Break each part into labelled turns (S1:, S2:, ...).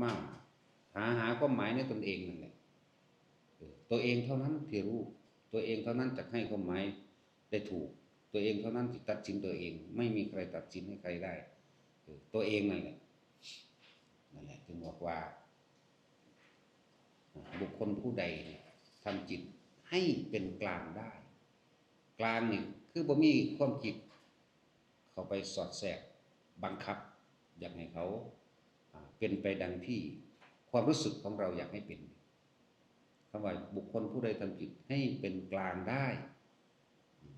S1: มากหาความหมายในตนเองนั่นแหละตัวเองเท่านั้นที่รู้ตัวเองเท่านั้นจะให้ความหมายได้ถูกตัวเองเท่านั้นที่ตัดสินตัวเองไม่มีใครตัดสินให้ใครได้ตัวเองนั่นแหละจึงบอกว่าบุคคลผู้ใดทำจิตให้เป็นกลางได้กลางนี่คือบ่มีความคิดเข้าไปสอดแทรกบังคับอยากให้เขาเป็นไปดังที่ความรู้สึกของเราอยากให้เป็นคำว่าบุคคลผู้ใดทำจิตให้เป็นกลางได้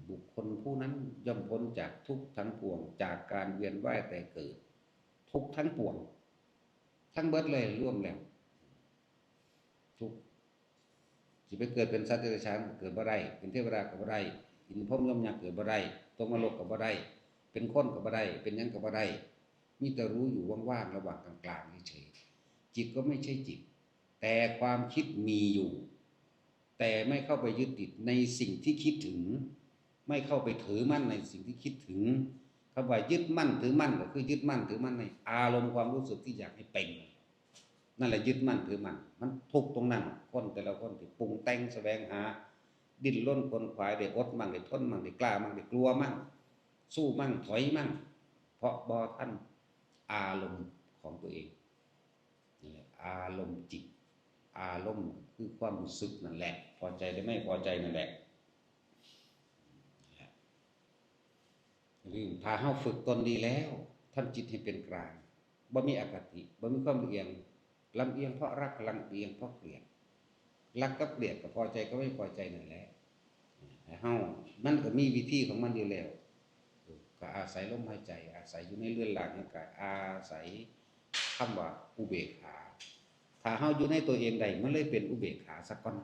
S1: บุคคลผู้นั้นย่อมพ้นจากทุกข์ทั้งปวงจากการเวียนว่ายแต่เกิดทุกข์ทั้งปวงทั้งเบิดเลยร่วมแล้วทุกสิไปเกิดเป็นสัตว์เดรัจฉานเกิดบ่ได้เป็นเทวดาก็บ่ได้อินทร์พรหมยมยักษ์เกิดบ่ได้ตกนรกก็บ่ได้เป็นคนก็บ่ได้เป็นหยังก็บ่ได้มีแต่รู้อยู่ว่างๆระหว่างกลางๆเฉยๆจิตก็ไม่ใช่จิตแต่ความคิดมีอยู่แต่ไม่เข้าไปยึดติดในสิ่งที่คิดถึงไม่เข้าไปถือมั่นในสิ่งที่คิดถึงคำว่ายึดมั่นถือมั่นก็คือยึดมั่นถือมั่นในอารมณ์ความรู้สึกที่อยากให้เป็นนั่นแหละยึดมั่นถือมั่นมันทุกตรงนั้นคนแต่ละคนที่ปรุงแต่งแสวงหาดิ้นรนคนขวายได้อดมั่งได้ทนมั่งได้กล้ามั่งได้กลัวมั่งสู้มั่งถอยมั่งเพราะบ่ทันอารมณ์ของตัวเองนี่แหละอารมณ์จิตอารมณ์คือความรู้สึกนั่นแหละพอใจหรือไม่พอใจนั่นแหละถ้าเฮาฝึกตนดีแล้วทำจิตให้เป็นกลางบ่มีอคติบ่มีความเอียงลำเอียงเพราะรักลำเอียงเพราะเกลียดรักกับเกลียดกับพอใจก็ไม่พอใจนั่นแหละเฮามันก็มีวิธีของมันอยู่แล้วก็อาศัยลมหายใจอาศัยอยู่ในเรือนร่างของกายอาศัยคำว่าอุเบกขาถ้าเฮาอยู่ในตัวเองใดมันเลยเป็นอุเบกขาสักก่อน